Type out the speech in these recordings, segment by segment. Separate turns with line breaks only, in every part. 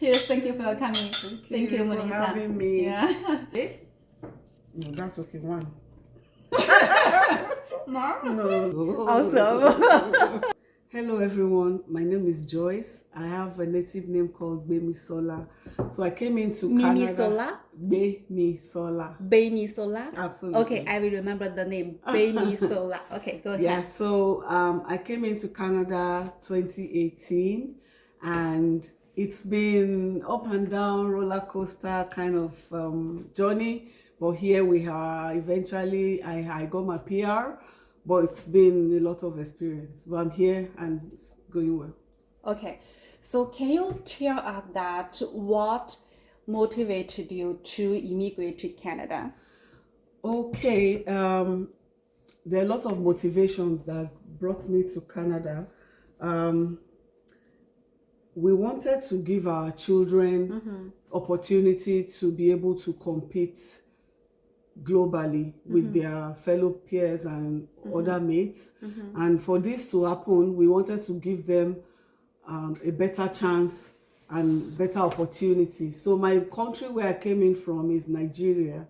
Cheers. Thank you for coming. Thank you,
for
Melissa.
having me.
Yeah. Cheers.
No, that's okay. One.
More?
No.
Awesome.
Hello, everyone. My name is Joyce. I have a native name called Bemisola. So I came into
Mimi
Canada.
Sola?
Bemisola.
Bemi Sola?
Absolutely.
Okay, I will remember the name. Bemi Sola. Okay, go ahead.
Yeah, so I came into Canada 2018, and it's been up and down roller coaster kind of journey. But here we are. Eventually, I got my PR, but it's been a lot of experience. But I'm here and it's going well.
Okay, so can you tell us that what motivated you to immigrate to Canada?
Okay, there are a lot of motivations that brought me to Canada. We wanted to give our children opportunity to be able to compete globally with their fellow peers and other mates. And for this to happen, we wanted to give them a better chance and better opportunity. So my country where I came in from is Nigeria,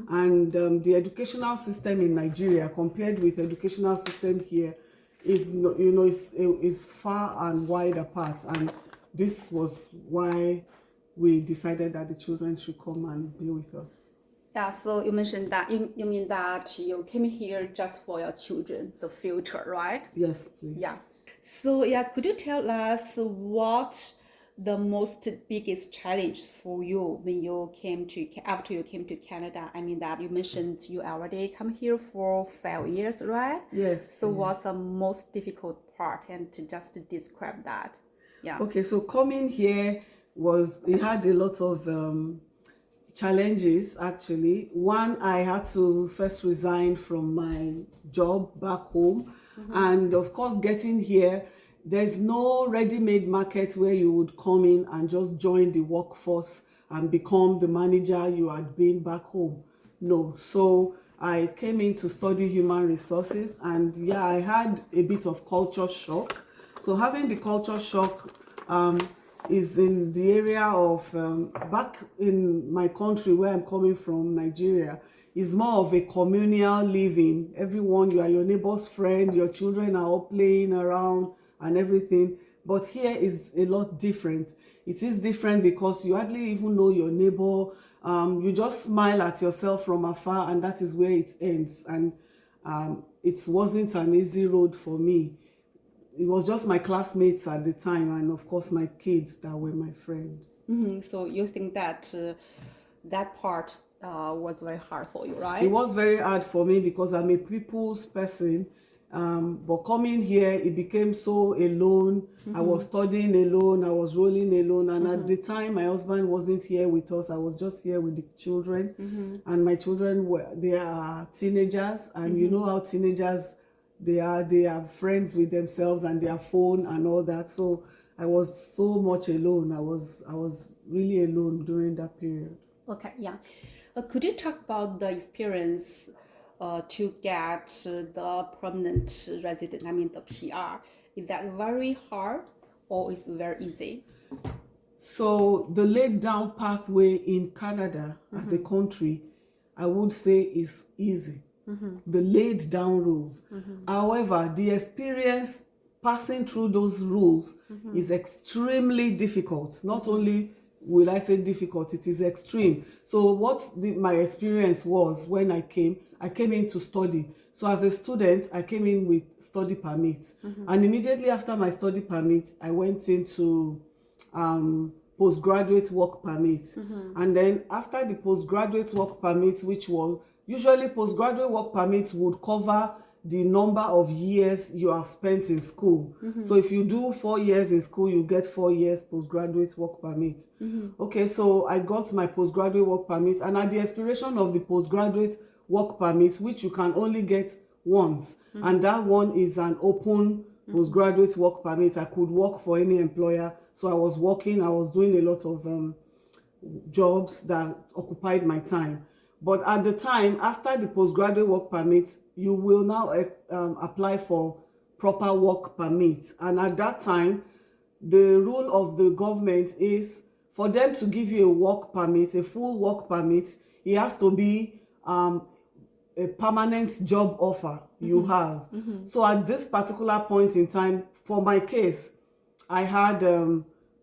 and the educational system in Nigeria compared with educational system here is, is far and wide apart. And this was why we decided that the children should come and be with us.
Yeah, so you mentioned that you mean that you came here just for your children, the future, right?
Yes, please.
Yeah. So yeah, could you tell us what the most biggest challenge for you when you came to after you came to Canada? I mean that you mentioned you already come here for 5 years, right?
Yes.
So what's the most difficult part, and to just describe that? Yeah.
Okay, so coming here it had a lot of challenges actually. One, I had to first resign from my job back home, and of course getting here, there's no ready-made market where you would come in and just join the workforce and become the manager you had been back home. No. So I came in to study human resources, and yeah, I had a bit of culture shock. So having the culture shock is in the area of back in my country where I'm coming from, Nigeria, is more of a communal living. Everyone, you are your neighbor's friend, your children are all playing around and everything. But here is a lot different. It is different because you hardly even know your neighbor. You just smile at yourself from afar, and that is where it ends. And it wasn't an easy road for me. It was just my classmates at the time, and of course my kids that were my friends.
So you think that that part was very hard for you, right?
It was very hard for me because I'm a people's person. But coming here, it became so alone. I was studying alone, I was rolling alone, and at the time my husband wasn't here with us. I was just here with the children, and my children they are teenagers, and you know how teenagers they are friends with themselves and their phone and all that. So I was so much alone. I was really alone during that period.
Okay, yeah. Could you talk about the experience to get the permanent resident, I mean the PR? Is that very hard or is it very easy?
So the laid down pathway in Canada as a country, I would say is easy. The laid down rules. However, the experience passing through those rules is extremely difficult. Not only will I say difficult, it is extreme. So what my experience was when I came in to study. So as a student, I came in with study permit. And immediately after my study permit, I went into postgraduate work permit. And then after the postgraduate work permit, which was usually postgraduate work permits would cover the number of years you have spent in school. So if you do 4 years in school, you get 4 years postgraduate work permit. Okay, so I got my postgraduate work permit, and at the expiration of the postgraduate work permit, which you can only get once, and that one is an open postgraduate work permit. I could work for any employer. So I was working, I was doing a lot of jobs that occupied my time. But at the time, after the postgraduate work permit, you will now apply for proper work permit. And at that time, the rule of the government is for them to give you a work permit, a full work permit, it has to be a permanent job offer you have. So at this particular point in time, for my case, I had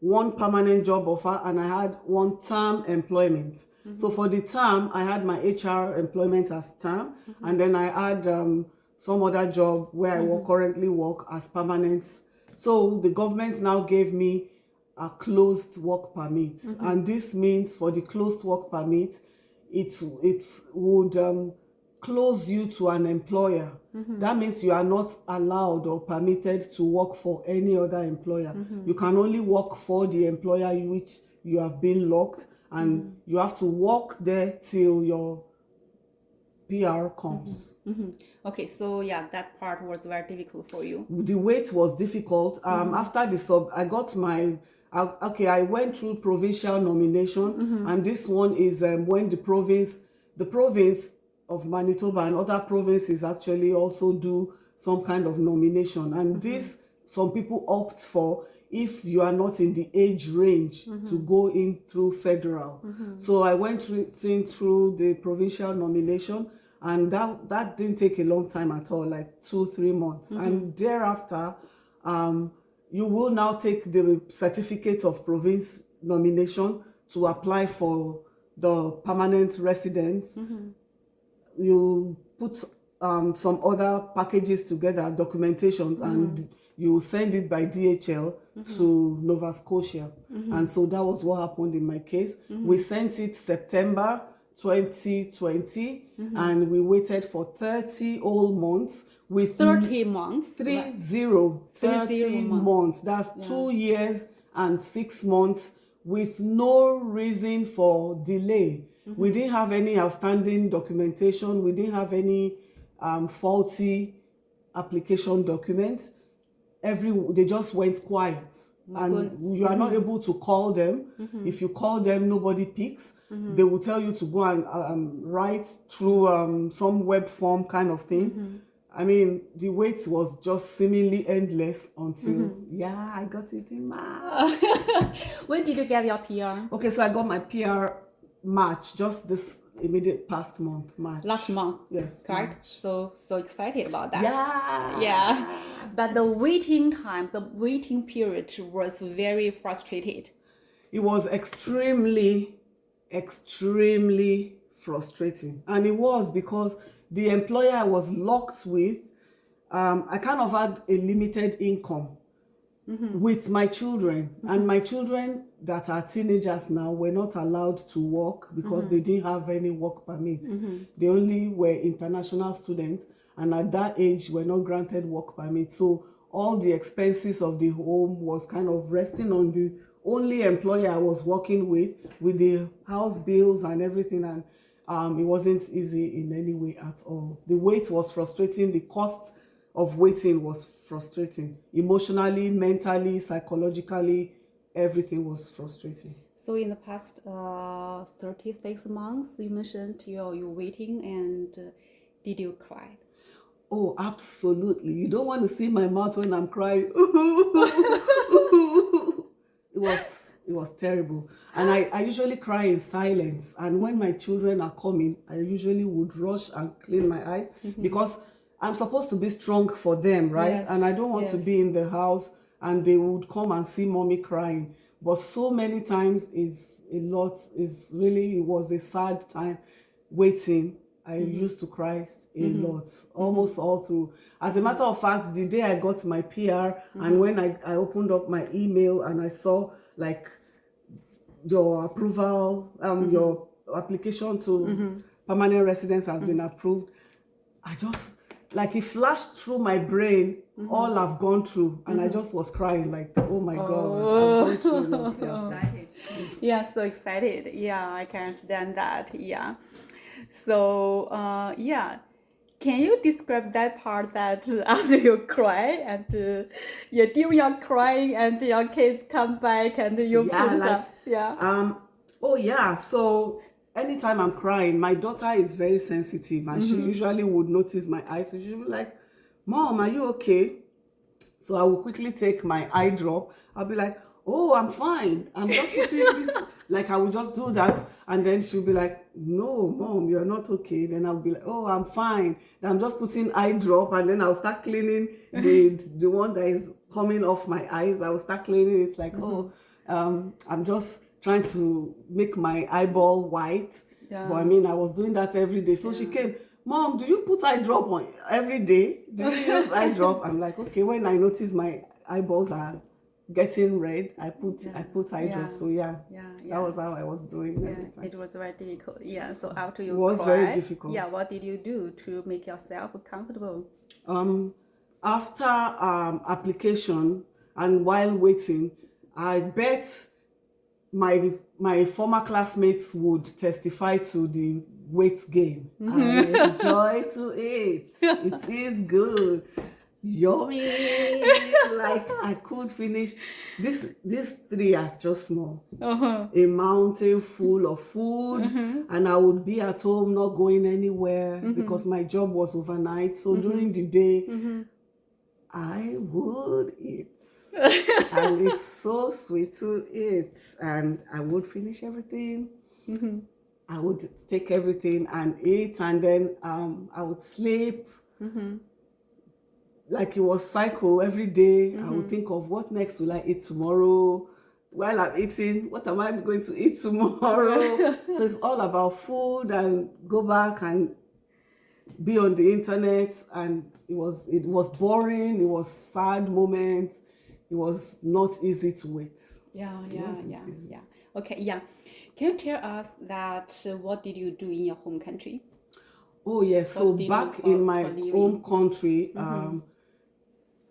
one permanent job offer and I had one term employment. So for the term, I had my HR employment as term, and then I had some other job where I currently work as permanent. So the government now gave me a closed work permit, and this means for the closed work permit, it would close you to an employer. That means you are not allowed or permitted to work for any other employer. You can only work for the employer which you have been locked, and you have to work there till your PR comes.
Okay, so yeah, that part was very difficult for you.
The wait was difficult. After the I got my I went through provincial nomination, and this one is when the province of Manitoba and other provinces actually also do some kind of nomination, and this some people opt for if you are not in the age range to go in through federal. So I went through the provincial nomination, and that didn't take a long time at all, like 2-3 months. And thereafter, you will now take the certificate of province nomination to apply for the permanent residence. You put some other packages together, documentations, and you send it by DHL to Nova Scotia. And so that was what happened in my case. We sent it September 2020, and we waited for 30 whole months. With
30 months?
30 months. That's 2 years and 6 months with no reason for delay. We didn't have any outstanding documentation. We didn't have any faulty application documents. They just went quiet. And you are not able to call them. If you call them, nobody picks. They will tell you to go and write through some web form kind of thing. I mean, the wait was just seemingly endless until, I got it in March.
When did you get your PR?
Okay, so I got my PR March, just this immediate past month, March.
Last month.
Yes.
Correct. So excited about that.
Yeah.
But the waiting time, the waiting period was very frustrated.
It was extremely frustrating. And it was because the employer I was locked with, I kind of had a limited income with my children. And my children that are teenagers now were not allowed to work because they didn't have any work permits. They only were international students, and at that age were not granted work permits. So all the expenses of the home was kind of resting on the only employer I was working with the house bills and everything. And it wasn't easy in any way at all. The wait was frustrating. The cost of waiting was frustrating. Emotionally, mentally, psychologically, everything was frustrating.
So in the past 36 months, you mentioned you're waiting, and did you cry?
Oh, absolutely. You don't want to see my mouth when I'm crying. It was terrible. And I usually cry in silence. And when my children are coming, I usually would rush and clean my eyes because I'm supposed to be strong for them, right?
Yes.
And I don't want to be in the house and they would come and see mommy crying. But so many times it was a sad time waiting. I used to cry a lot, almost all through. As a matter of fact, the day I got my PR and when I opened up my email and I saw like your approval, your application to permanent residence has been approved, I just, like it flashed through my brain all I've gone through, and I just was crying like, oh my God, I've gone through a lot.
Excited. Yeah, so excited. Yeah, I can understand that. Yeah. So, can you describe that part that after you cry and during your crying and your kids come back and you
So anytime I'm crying, my daughter is very sensitive and she usually would notice my eyes. So she'll be like, Mom, are you okay? So I will quickly take my eye drop. I'll be like, oh, I'm fine. I'm just putting this, like I would just do that. And then she'll be like, no, Mom, you're not okay. Then I'll be like, oh, I'm fine. Then I'm just putting eye drop, and then I'll start cleaning the one that is coming off my eyes. I will start cleaning. It's like, I'm just trying to make my eyeball white.
Yeah.
But I mean, I was doing that every day. So she came, Mom, do you put eye drop on every day? Do you use eye drop? I'm like, okay, when I notice my eyeballs are getting red, I put eye drop. So that was how I was doing every time.
It was very difficult. Yeah. So after you
It was very difficult.
Yeah. What did you do to make yourself comfortable?
After application and while waiting, I bet my former classmates would testify to the weight gain. I enjoy to eat. It is good. Yummy. Like I could finish these 3 are just small. A mountain full of food, and I would be at home not going anywhere because my job was overnight. So during the day I would eat. And it's so sweet to eat, and I would finish everything. I would take everything and eat, and then I would sleep. Like it was cycle every day. I would think of what next will I eat tomorrow. While I'm eating, what am I going to eat tomorrow? So it's all about food, and go back and be on the internet. And it was boring. It was sad moments. It was not easy to wait.
Yeah. Okay, yeah. Can you tell us that what did you do in your home country?
Oh yes, so back in my home country,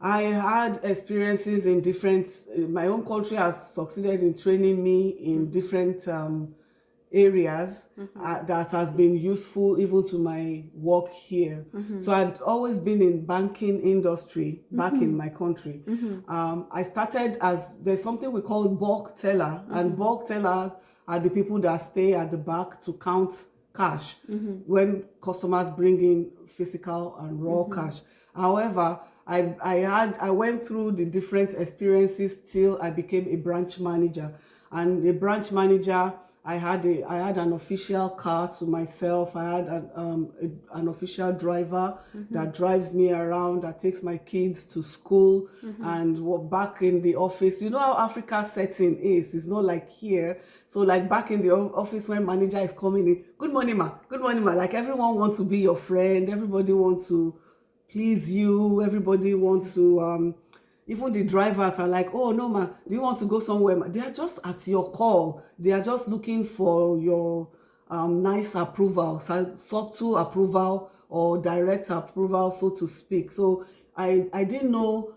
I had experiences in different. My home country has succeeded in training me in different areas that has been useful even to my work here. So I'd always been in banking industry back in my country. I started there's something we call bulk teller, and bulk tellers are the people that stay at the back to count cash when customers bring in physical and raw cash. However, I went through the different experiences till I became a branch manager. And a branch manager, I had an official car to myself. I had an official driver that drives me around, that takes my kids to school, and back in the office. You know how Africa's setting is. It's not like here. So like back in the office when manager is coming in, good morning, ma. Good morning, ma. Like everyone wants to be your friend. Everybody wants to please you. Everybody wants to even the drivers are like, oh no ma, do you want to go somewhere? They are just at your call. They are just looking for your nice approval, subtle approval or direct approval, so to speak. So I didn't know,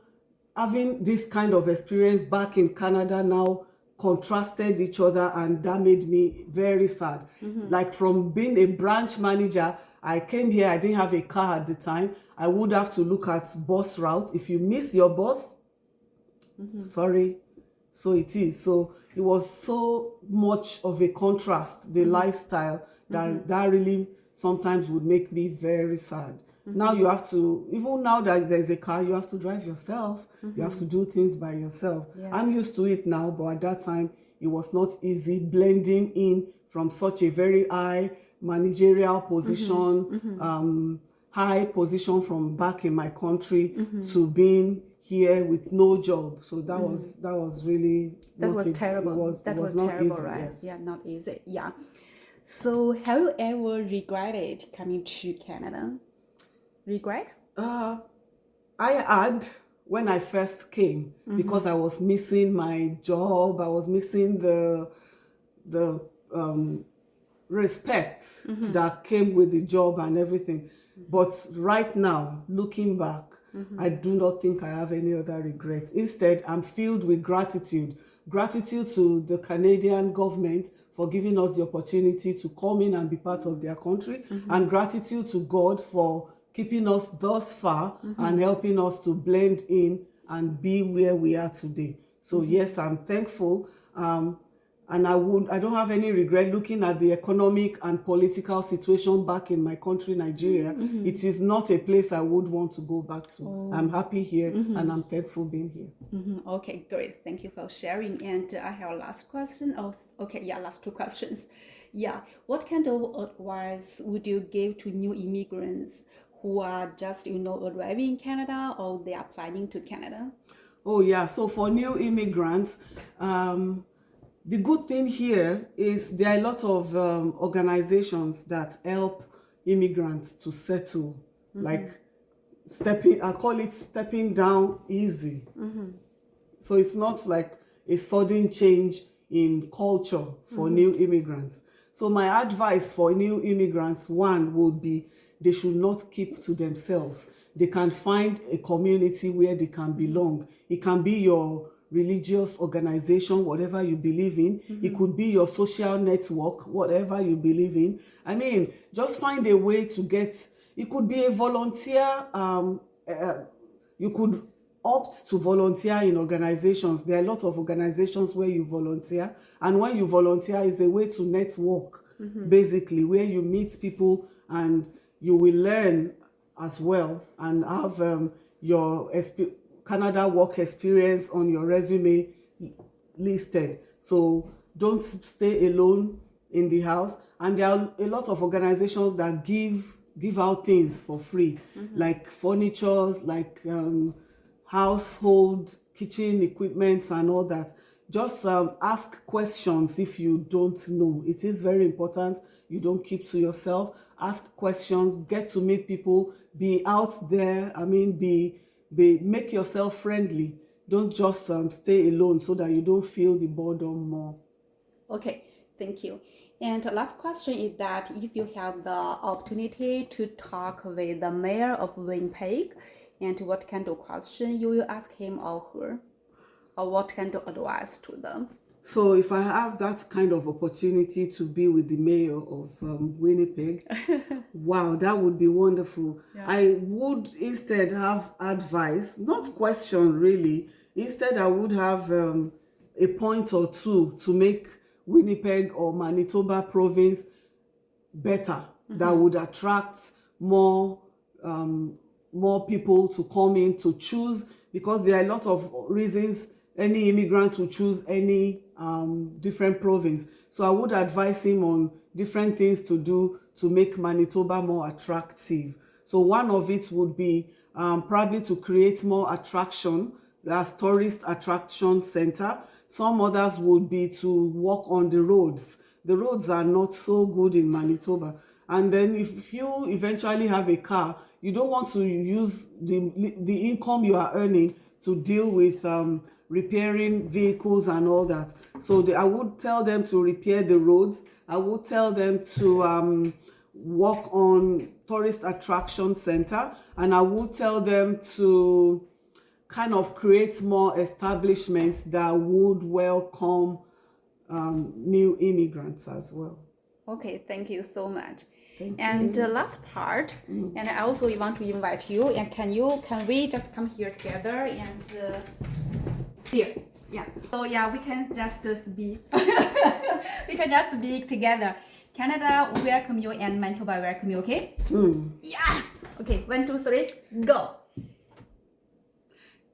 having this kind of experience back in Canada now contrasted each other, and that made me very sad. Like from being a branch manager, I came here, I didn't have a car at the time. I would have to look at bus routes. If you miss your bus, sorry, so it is. So it was so much of a contrast, the lifestyle, that really sometimes would make me very sad. Now you have to, even now that there's a car, you have to drive yourself. You have to do things by yourself.
Yes.
I'm used to it now, but at that time, it was not easy blending in from such a very high managerial position, high position from back in my country to being here with no job. So that was really
terrible. It was not terrible, easy, right? Yes. Yeah, not easy. Yeah. So have you ever regretted coming to Canada? Regret?
I had when I first came, because I was missing my job. I was missing the respect that came with the job and everything. But right now, looking back, I do not think I have any other regrets. Instead, I'm filled with gratitude. Gratitude to the Canadian government for giving us the opportunity to come in and be part of their country, and gratitude to God for keeping us thus far and helping us to blend in and be where we are today. So yes, I'm thankful. And I don't have any regret looking at the economic and political situation back in my country, Nigeria. It is not a place I would want to go back to. I'm happy here and I'm thankful being here.
Okay, great. Thank you for sharing. And I have a last question. Last two questions. Yeah, what kind of advice would you give to new immigrants who are just, arriving in Canada or they are planning to Canada?
Oh yeah, so for new immigrants, the good thing here is there are a lot of organizations that help immigrants to settle, like I call it stepping down easy. So it's not like a sudden change in culture for new immigrants. So my advice for new immigrants, one would be they should not keep to themselves. They can find a community where they can belong. It can be your religious organization, whatever you believe in. It could be your social network, whatever you believe in. I mean, just find a way to get, it could be a volunteer, you could opt to volunteer in organizations. There are a lot of organizations where you volunteer, and when you volunteer is a way to network, basically, where you meet people and you will learn as well and have your Canada work experience on your resume listed. So don't stay alone in the house. And there are a lot of organizations that give out things for free, like furnitures, like household kitchen equipment and all that. Just ask questions if you don't know. It is very important you don't keep to yourself. Ask questions, get to meet people, be out there. I mean, make yourself friendly. Don't just stay alone so that you don't feel the boredom more.
Okay, thank you. And the last question is that if you have the opportunity to talk with the mayor of Winnipeg, and what kind of question you will ask him or her, or what kind of advice to them?
So if I have that kind of opportunity to be with the mayor of Winnipeg, wow, that would be wonderful. Yeah. I would instead have advice, not question really. Instead, I would have a point or two to make Winnipeg or Manitoba province better, that would attract more people to come in to choose, because there are a lot of reasons any immigrant will choose any different province. So I would advise him on different things to do to make Manitoba more attractive. So one of it would be probably to create more attraction, as tourist attraction center. Some others would be to work on the roads. The roads are not so good in Manitoba. And then if you eventually have a car, you don't want to use the income you are earning to deal with repairing vehicles and all that. So I would tell them to repair the roads. I would tell them to work on tourist attraction center, and I would tell them to kind of create more establishments that would welcome new immigrants as well.
Okay, thank you so much. And the last part, and I also want to invite you, and can we just come here together and here, yeah. So yeah, we can just speak. We can just speak together. Canada welcome you and Manitoba welcome you, okay? Yeah. Okay, 1, 2, 3, go.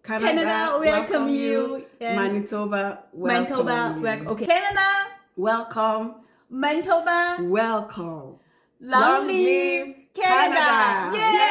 Canada welcome you.
Manitoba welcome you.
Okay. Canada
welcome.
Manitoba
welcome.
Long live Canada! Yay!